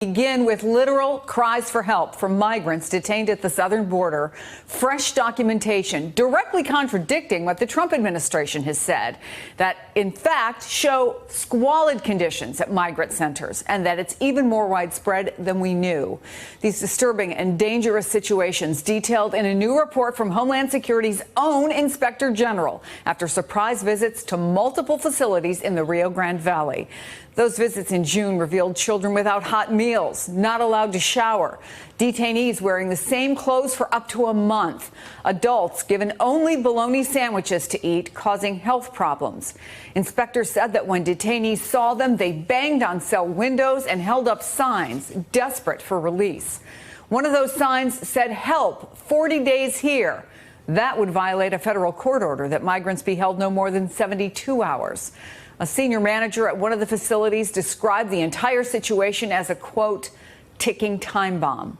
Begin with literal cries for help from migrants detained at the southern border. Fresh documentation directly contradicting what the Trump administration has said, that in fact show squalid conditions at migrant centers and that it's even more widespread than we knew. These disturbing and dangerous situations detailed in a new report from Homeland Security's own Inspector General after surprise visits to multiple facilities in the Rio Grande Valley. Those visits in June revealed children without hot meals, not allowed to shower, detainees wearing the same clothes for up to a month, adults given only bologna sandwiches to eat, causing health problems. Inspectors said that when detainees saw them, they banged on cell windows and held up signs, desperate for release. One of those signs said, "Help, 40 days here." That would violate a federal court order that migrants be held no more than 72 hours. A senior manager at one of the facilities described the entire situation as a, quote, ticking time bomb.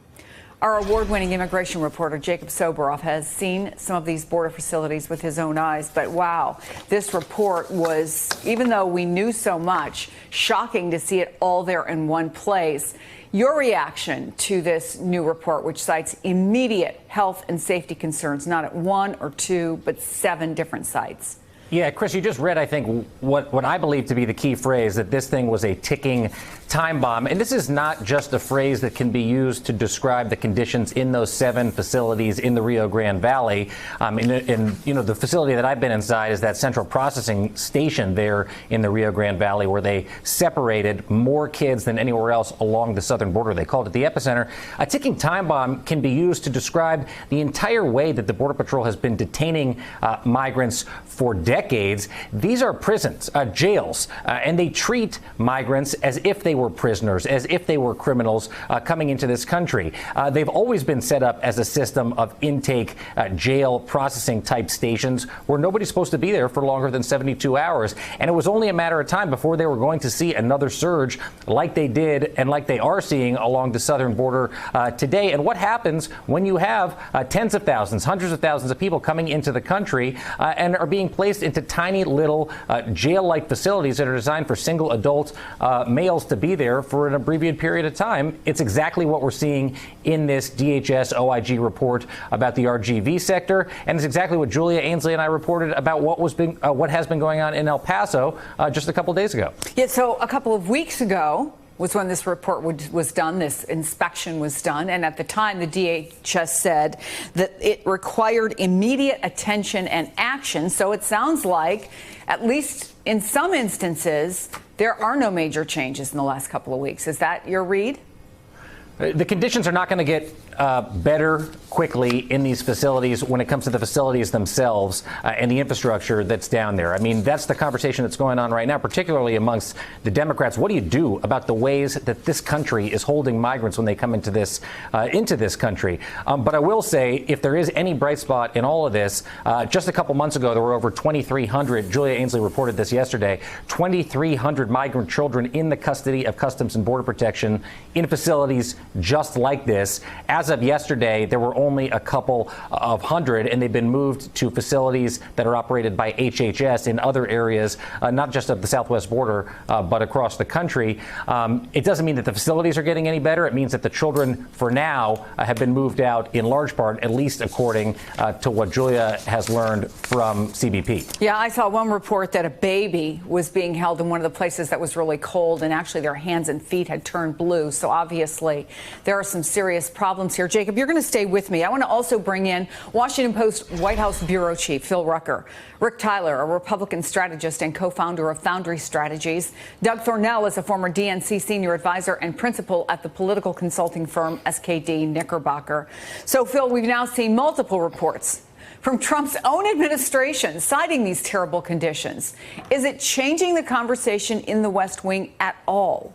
Our award-winning immigration reporter, Jacob Soboroff, has seen some of these border facilities with his own eyes. But wow, this report was, even though we knew so much, shocking to see it all there in one place. Your reaction to this new report, which cites immediate health and safety concerns, not at one or two, but 7 different sites. Yeah, Chris, you just read, I think, what I believe to be the key phrase, that this thing was a ticking time bomb. And this is not just a phrase that can be used to describe the conditions in those 7 facilities in the Rio Grande Valley. The facility that I've been inside is that central processing station there in the Rio Grande Valley, where they separated more kids than anywhere else along the southern border. They called it the epicenter. A ticking time bomb can be used to describe the entire way that the Border Patrol has been detaining migrants for decades. These are prisons, jails, and they treat migrants as if they were prisoners, as if they were criminals coming into this country. They've always been set up as a system of intake, jail processing type stations where nobody's supposed to be there for longer than 72 hours. And it was only a matter of time before they were going to see another surge like they did and like they are seeing along the southern border today. And what happens when you have tens of thousands, hundreds of thousands of people coming into the country and are being placed into tiny little jail-like facilities that are designed for single adult males to be there for an abbreviated period of time? It's exactly what we're seeing in this DHS OIG report about the RGV sector, and it's exactly what Julia Ainsley and I reported about what has been going on in El Paso just a couple days ago. Yeah, so a couple of weeks ago was when this report was done, this inspection was done, and at the time the DHS said that it required immediate attention and action. So it sounds like, at least in some instances, there are no major changes in the last couple of weeks. Is that your read? The conditions are not going to get better quickly in these facilities when it comes to the facilities themselves and the infrastructure that's down there. I mean, that's the conversation that's going on right now, particularly amongst the Democrats. What do you do about the ways that this country is holding migrants when they come into this country? But I will say, if there is any bright spot in all of this, just a couple months ago, there were over 2,300, Julia Ainsley reported this yesterday, 2,300 migrant children in the custody of Customs and Border Protection in facilities just like this. As of yesterday, there were only a couple of hundred, and they've been moved to facilities that are operated by HHS in other areas, not just of the southwest border, but across the country. It doesn't mean that the facilities are getting any better. It means that the children, for now, have been moved out in large part, at least according to what Julia has learned from CBP. Yeah, I saw one report that a baby was being held in one of the places that was really cold, and actually their hands and feet had turned blue. So obviously there are some serious problems here. Jacob, you're going to stay with me. I want to also bring in Washington Post White House Bureau Chief Phil Rucker, Rick Tyler, a Republican strategist and co-founder of Foundry Strategies. Doug Thornell is a former DNC senior advisor and principal at the political consulting firm SKD Knickerbocker. So, Phil, we've now seen multiple reports from Trump's own administration citing these terrible conditions. Is it changing the conversation in the West Wing at all?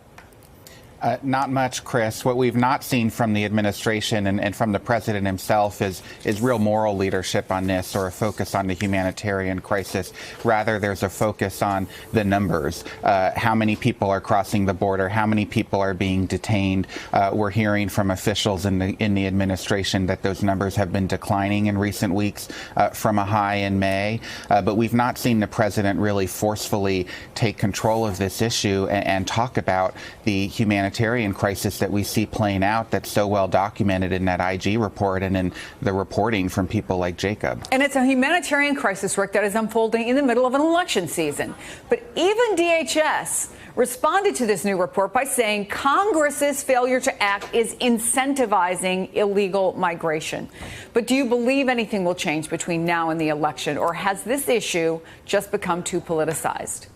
Not much, Chris. What we've not seen from the administration and from the president himself is real moral leadership on this, or a focus on the humanitarian crisis. Rather, there's a focus on the numbers. How many people are crossing the border? How many people are being detained? We're hearing from officials in the administration that those numbers have been declining in recent weeks from a high in May. But we've not seen the president really forcefully take control of this issue and talk about the humanitarian humanitarian crisis that we see playing out that's so well documented in that IG report and in the reporting from people like Jacob. And it's a humanitarian crisis, Rick, that is unfolding in the middle of an election season. But even DHS responded to this new report by saying Congress's failure to act is incentivizing illegal migration. But do you believe anything will change between now and the election, or has this issue just become too politicized?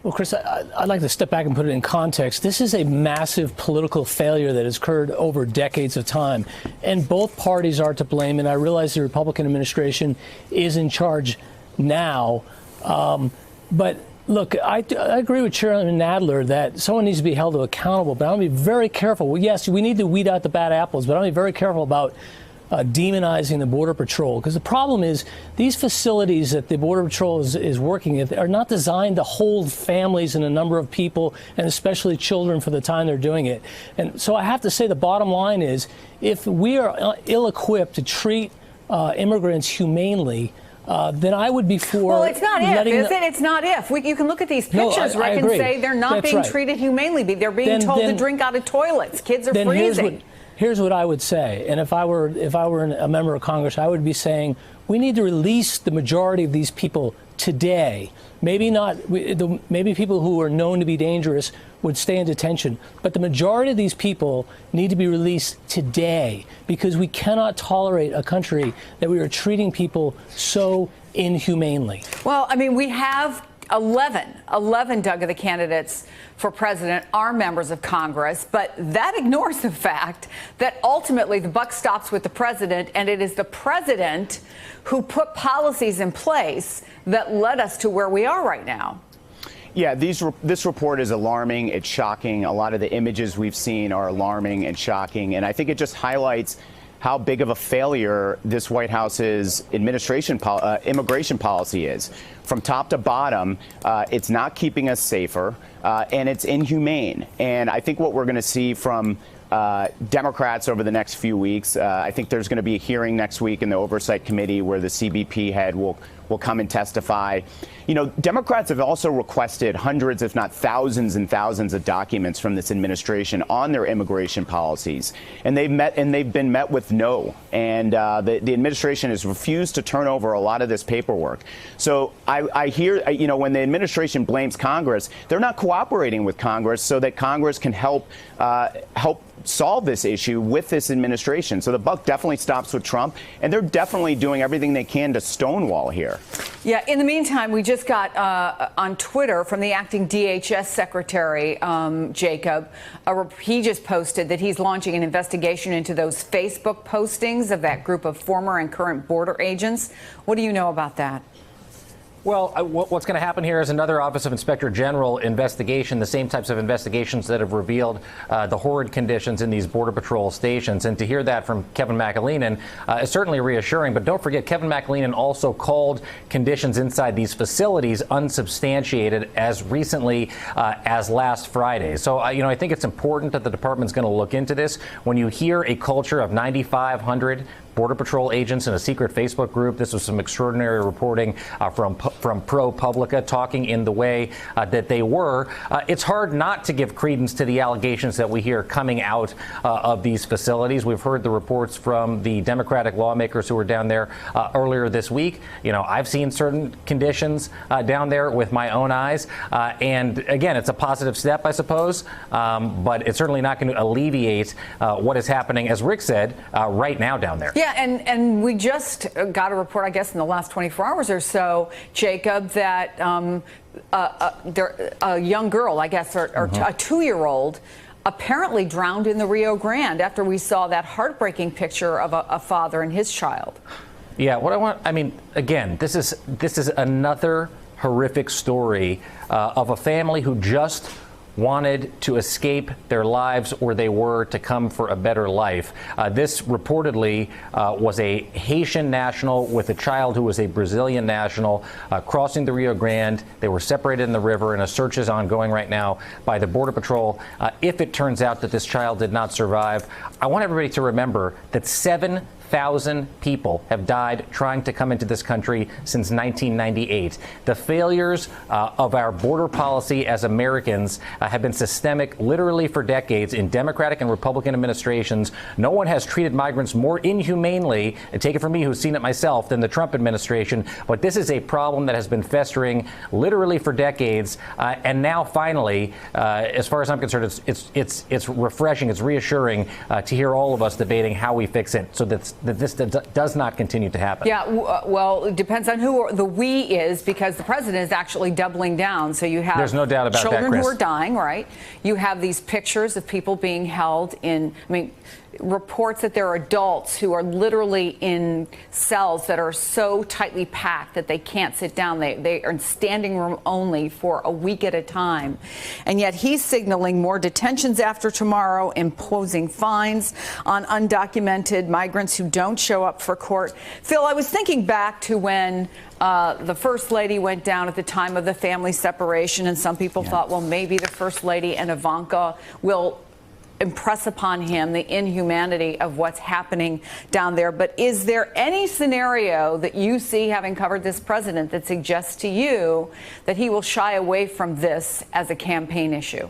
Well, Chris, I'd like to step back and put it in context. This is a massive political failure that has occurred over decades of time, and both parties are to blame. And I realize the Republican administration is in charge now, but look, I agree with Chairman Nadler that someone needs to be held accountable, but I'm going to be very careful. Well, yes, we need to weed out the bad apples, but I'm going to be very careful about demonizing the Border Patrol, because the problem is these facilities that the Border Patrol is working at are not designed to hold families and a number of people, and especially children, for the time they're doing it. And so I have to say the bottom line is, if we are ill-equipped to treat immigrants humanely, then I would be for. Well, it's not if, is it? It's not if. You can look at these pictures, Rick, and say they're not being treated humanely. They're being told to drink out of toilets. Kids are freezing. Here's what I would say, and if I were a member of Congress, I would be saying we need to release the majority of these people today. Maybe not. Maybe people who are known to be dangerous would stay in detention, but the majority of these people need to be released today, because we cannot tolerate a country that we are treating people so inhumanely. Well, I mean, we have 11, Doug, of the candidates for president are members of Congress, but that ignores the fact that ultimately the buck stops with the president, and it is the president who put policies in place that led us to where we are right now. Yeah, this report is alarming. It's shocking. A lot of the images we've seen are alarming and shocking, and I think it just highlights how big of a failure this White House's immigration policy is. From top to bottom, it's not keeping us safer, and it's inhumane. And I think what we're going to see from Democrats over the next few weeks, I think there's going to be a hearing next week in the Oversight Committee where the CBP head will come and testify. You know, Democrats have also requested hundreds, if not thousands and thousands of documents from this administration on their immigration policies. And they've been met with no. And the administration has refused to turn over a lot of this paperwork. So I hear, you know, when the administration blames Congress, they're not cooperating with Congress so that Congress can help solve this issue with this administration. So the buck definitely stops with Trump, and they're definitely doing everything they can to stonewall here. Yeah, in the meantime, we just got on Twitter from the acting DHS secretary, Jacob. He just posted that he's launching an investigation into those Facebook postings of that group of former and current border agents. What do you know about that? Well, what's going to happen here is another Office of Inspector General investigation, the same types of investigations that have revealed the horrid conditions in these Border Patrol stations. And to hear that from Kevin McAleenan is certainly reassuring. But don't forget, Kevin McAleenan also called conditions inside these facilities unsubstantiated as recently as last Friday. So, I think it's important that the department's going to look into this. When you hear a culture of 9,500 Border Patrol agents in a secret Facebook group. This was some extraordinary reporting from ProPublica, talking in the way that they were. It's hard not to give credence to the allegations that we hear coming out of these facilities. We've heard the reports from the Democratic lawmakers who were down there earlier this week. I've seen certain conditions down there with my own eyes. And again, it's a positive step, I suppose, but it's certainly not going to alleviate what is happening, as Rick said, right now down there. Yeah, and we just got a report, I guess, in the last 24 hours or so, Jacob, that a young girl, I guess, or a 2-year-old, apparently drowned in the Rio Grande after we saw that heartbreaking picture of a father and his child. Yeah, again, this is another horrific story of a family who just wanted to escape their lives where they were to come for a better life. This reportedly was a Haitian national with a child who was a Brazilian national crossing the Rio Grande. They were separated in the river, and a search is ongoing right now by the Border Patrol. If it turns out that this child did not survive, I want everybody to remember that 7 100,000 people have died trying to come into this country since 1998. The failures of our border policy as Americans have been systemic literally for decades in Democratic and Republican administrations. No one has treated migrants more inhumanely, and take it from me who's seen it myself, than the Trump administration. But this is a problem that has been festering literally for decades. And now finally, as far as I'm concerned, it's refreshing, it's reassuring to hear all of us debating how we fix it so that this does not continue to happen. Yeah, well, it depends on who the we is, because the president is actually doubling down. So you have There's no doubt about that, children Chris. who are dying, right? You have these pictures of people being held in, reports that there are adults who are literally in cells that are so tightly packed that they can't sit down. They are in standing room only for a week at a time. And yet he's signaling more detentions after tomorrow, imposing fines on undocumented migrants who don't show up for court. Phil, I was thinking back to when the First Lady went down at the time of the family separation, and some people thought, well, maybe the First Lady and Ivanka will impress upon him the inhumanity of what's happening down there. But is there any scenario that you see, having covered this president, that suggests to you that he will shy away from this as a campaign issue?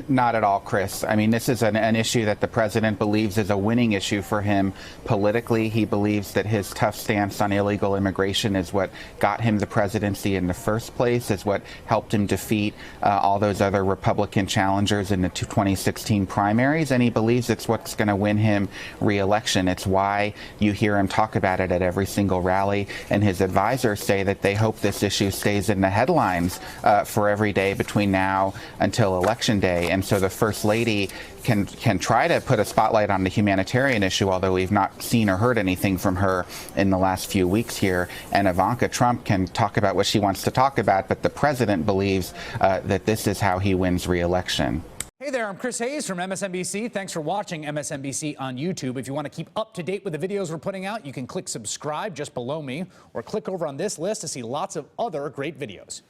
Not at all, Chris. I mean, this is an issue that the president believes is a winning issue for him politically. He believes that his tough stance on illegal immigration is what got him the presidency in the first place, is what helped him defeat all those other Republican challengers in the 2016 primaries. And he believes it's what's going to win him re-election. It's why you hear him talk about it at every single rally. And his advisors say that they hope this issue stays in the headlines for every day between now until Election Day. And so the First Lady can try to put a spotlight on the humanitarian issue, although we've not seen or heard anything from her in the last few weeks here. And Ivanka Trump can talk about what she wants to talk about, but the president believes that this is how he wins re-election. Hey there, I'm Chris Hayes from MSNBC. Thanks for watching MSNBC on YouTube. If you want to keep up to date with the videos we're putting out, you can click subscribe just below me, or click over on this list to see lots of other great videos.